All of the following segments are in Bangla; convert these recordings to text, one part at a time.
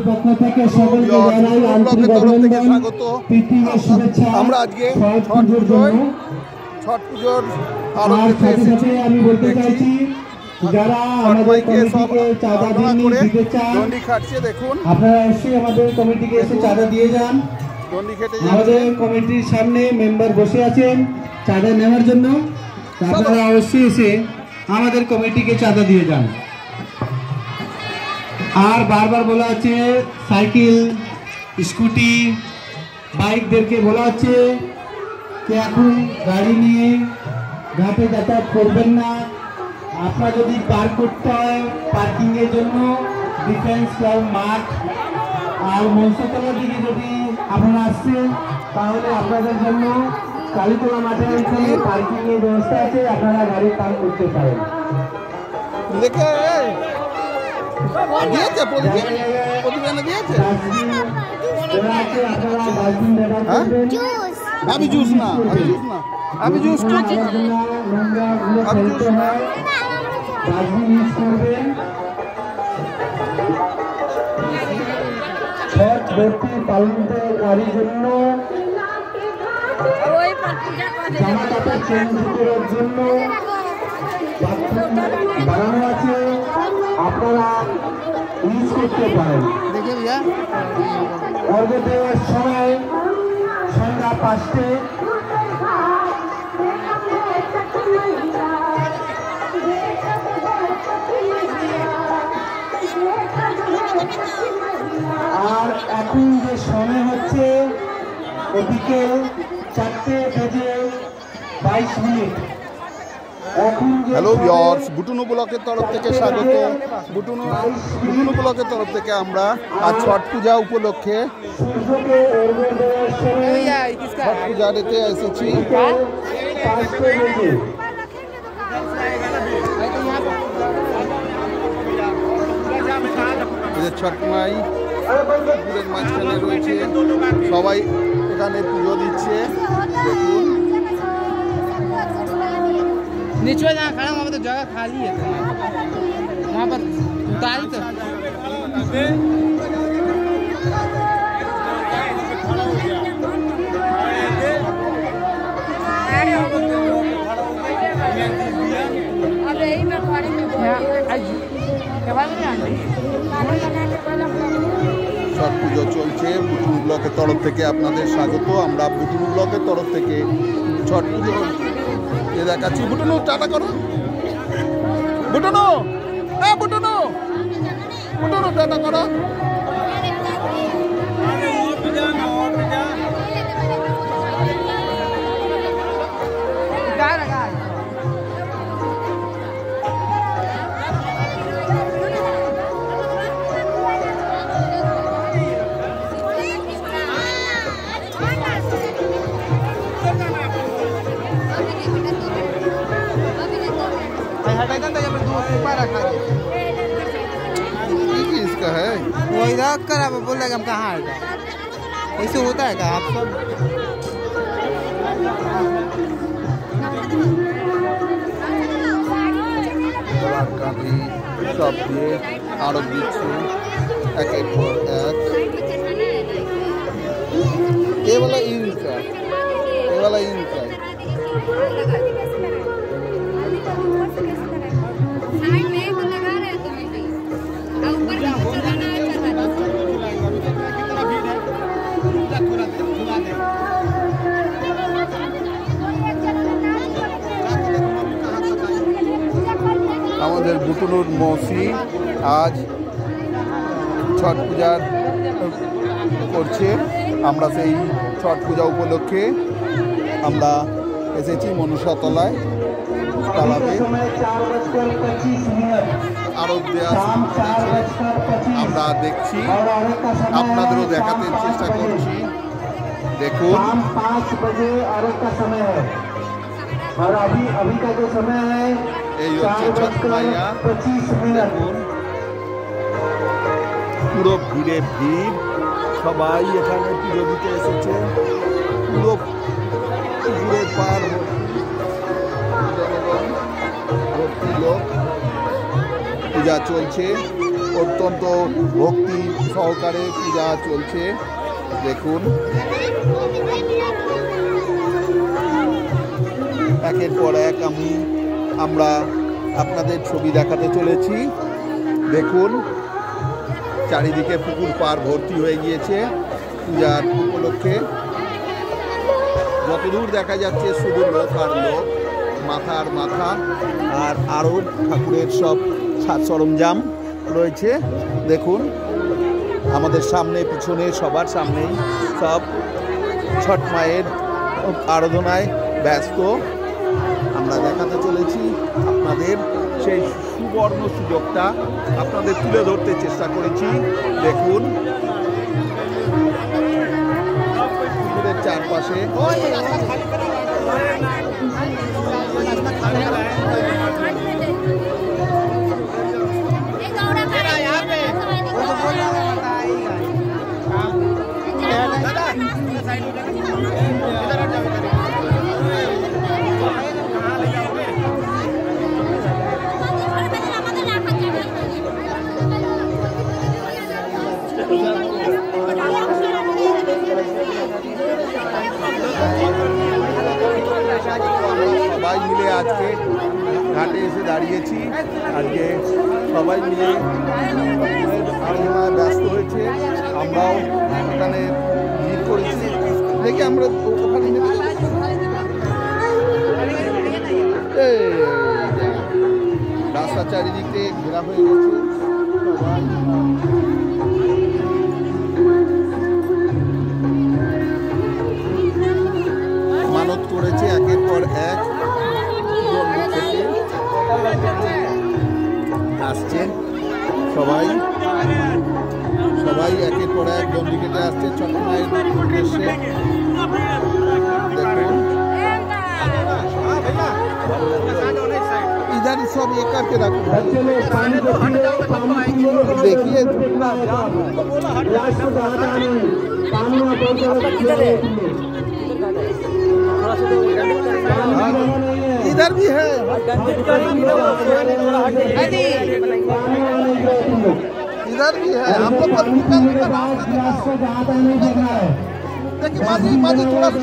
পক্ষ থেকে সকলকে জানাই আন্তরিক অভিনন্দন, প্রীতি ও শুভেচ্ছা। আমরা আজকে ছট পুজোর সাথে আমি বলতে চাইছি যারা আমাদের কমিটিকে চাঁদা দিতে চান আপনারা অবশ্যই আমাদের কমিটিকে এসে চাঁদা দিয়ে যান। আমাদের কমিটির সামনে মেম্বার বসে আছেন চাঁদা নেওয়ার জন্য, আপনারা অবশ্যই এসে আমাদের কমিটিকে চাঁদা দিয়ে যান। আর বারবার বলা হচ্ছে সাইকেল স্কুটি বাইকদেরকে বলা হচ্ছে যে এখন গাড়ি নিয়ে ঘাটে যাতায়াত করবেন না। আপনার যদি পার্ক করতে হয় পার্কিংয়ের জন্য ডিফেন্স ক্লাব মাঠ আর মনসাতলার দিকে যদি আপনারা আসছেন তাহলে আপনাদের জন্য কালীতলা মাঠের এখানে পার্কিংয়ের ব্যবস্থা আছে, আপনারা গাড়ি পার্ক করতে পারেন। আমি জুস না আমি জুস পালনকারীর জন্য জামা কাপড় চেঞ্জ করার জন্য বানানো আছে, আপনারা ইউজ করতে পারেন। অর্ঘ দেওয়ার সময় সন্ধ্যা 5টে আর এখন যে সময় হচ্ছে বিকেল 4:22। হ্যালো ভিউয়ার্স, বুটুনু ব্লকের তরফ থেকে স্বাগত। বুটুনু ব্লকের তরফ থেকে আমরা আজ ছট পূজা উপলক্ষে ছট পূজাতে এসেছি। ছট মাই পুকুরের মাঝখানে রয়েছে, সবাই এখানে পুজো দিচ্ছে। দেখুন नीचे जहाँ खड़ा वहाँ पर तो जगह खाली है, वहाँ पर उतारी तो ছট পুজো চলছে। বুটুনু ব্লকের তরফ থেকে আপনাদের স্বাগত। আমরা বুটুনু ব্লকের তরফ থেকে ছট পুজো দেখাচ্ছি। বুটুনু টাটা করো, বুটুনু বুটুনু বুটুনু টাটা করো। इसका है वो इधर कर आप बोल रहे हम कहाँ है, ऐसे होता है क्या आप सब? सब দিয়ে আরো দিচ্ছে একের পর এক। ये वाला इनका আমাদের বুটুনুর মৌসি আজ ছট পূজার করছে। আমরা সেই ছট পূজা উপলক্ষে আমরা এসেছি মনসাতলায় তালাবে আরো দেওয়া আমরা দেখছি, আপনাদেরও দেখাতে চেষ্টা করছি। দেখুন 5 बजे आरत का समय है और अभी का जो समय है এই হচ্ছে ছট মাইয়া। দেখুন পুরো ভিড়ে ভিড়, সবাই এখানে পুজো দিতে এসেছে। পুরো পুকুরের পার জনগণ ভর্তি লোক, পূজা চলছে। অত্যন্ত ভক্তি সহকারে পূজা চলছে। দেখুন একের পর এক আমরা আপনাদের ছবি দেখাতে চলেছি। দেখুন চারিদিকে পুকুর পাড় ভর্তি হয়ে গিয়েছে পূজার উপলক্ষে। যতদূর দেখা যাচ্ছে শুধু লোক আর লোক, মাথার মাথা, আর আরও ঠাকুরের সব সাজ সরঞ্জাম রয়েছে। দেখুন আমাদের সামনে পিছনে সবার সামনেই সব ছট মায়ের আরাধনায় ব্যস্ত। আমরা দেখাতে চলেছি আপনাদের সেই সুবর্ণ সুযোগটা আপনাদের তুলে ধরতে চেষ্টা করেছি। দেখুন পুকুরের চারপাশে সবাই মিলে আজকে ঘাটে এসে দাঁড়িয়েছি। আজকে সবাই মিলে আলোচনায় ব্যস্ত হয়েছে। আমরাও এখানে ভিড় করেছি দেখে আমরা ওখানে রাস্তা চারিদিকে ঘেরা হয়ে গেছে। মানত করেছে একের পর এক আসছেন সবাই একের পর এক দণ্ডিকেটে আসছে ছট মায়ের উদ্দেশ্যে। দেখুন इधर सब ये करके रखो देखिए इधर भी है इधर भी है। हम लोग देखिए माजी थोड़ा सा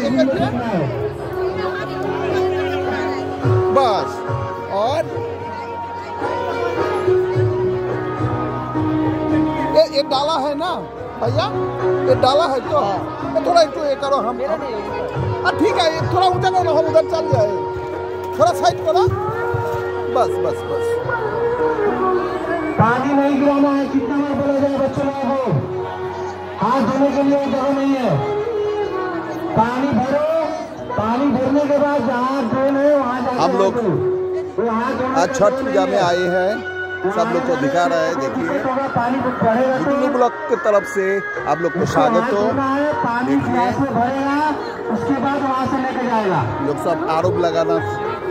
बस। और ये डाला है ना भैया, ये डाला है तो थोड़ा एक करो हम ठीक है। थोड़ा ऊंचा करो, हम उधर चल जाए, थोड़ा साइड करो बस बस बस। पानी नहीं गिराना है, कितना बार बोला जाए बच्चों को, हाथ धोने के लिए जगह नहीं है। पानी भरो, पानी भरने के बाद जहाँ ड्रेन है वहाँ हम लोग आज छठ पूजा में आए हैं, सब लोग को दिखा रहा है। देखिए बुटुलू ब्लॉक की तरफ से आप लोग को स्वागत हो। देखिए उसके बाद वहाँ से लेके जाएगा। लोग सब आरोप लगाना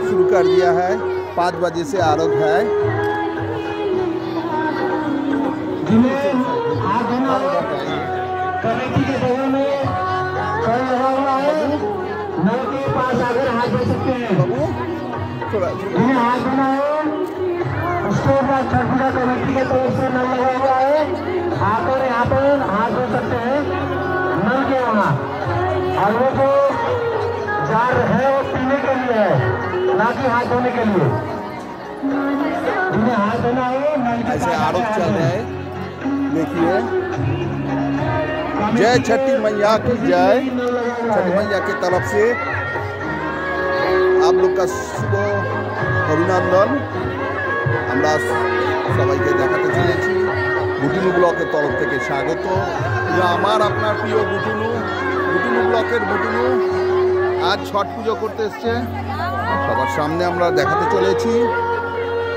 शुरू कर दिया है। 5 बजे से आरोप है। कमेटी के जगह में कल लगा हुआ है, नल के पास आकर हाथ धो सकते हैं। जिन्हें हाथ धोना है उसके बाद छठ पूजा कमेटी के तरफ से नल लगा हुआ है, आकर यहाँ पर हाथ धो सकते हैं नल के वहाँ। और वो जो जार है वो पीने के लिए है, ना कि हाथ धोने के लिए। जिन्हें हाथ धोना है नल के ऐसे आरोप चल रहा है। देखिए जय छठी मैया की जय। छठी मैया की तरफ से आप लोग का शुभ अभिनंदन। আমরা সবাইকে দেখাতে চলেছি বুটুলু ব্লকের তরফ থেকে স্বাগত। আমার আপনার প্রিয় বুটুলু ব্লকের বুটুলু আজ ছট পুজো করতে এসছে, সবার সামনে আমরা দেখাতে চলেছি।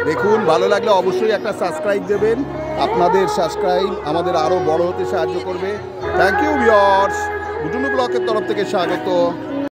দেখুন ভালো লাগলে অবশ্যই একটা সাবস্ক্রাইব দেবেন। আপনাদের সাবস্ক্রাইব আমাদের আরও বড় হতে সাহায্য করবে। থ্যাংক ইউ ভিউয়ার্স, বুটুলু ব্লকের তরফ থেকে স্বাগত।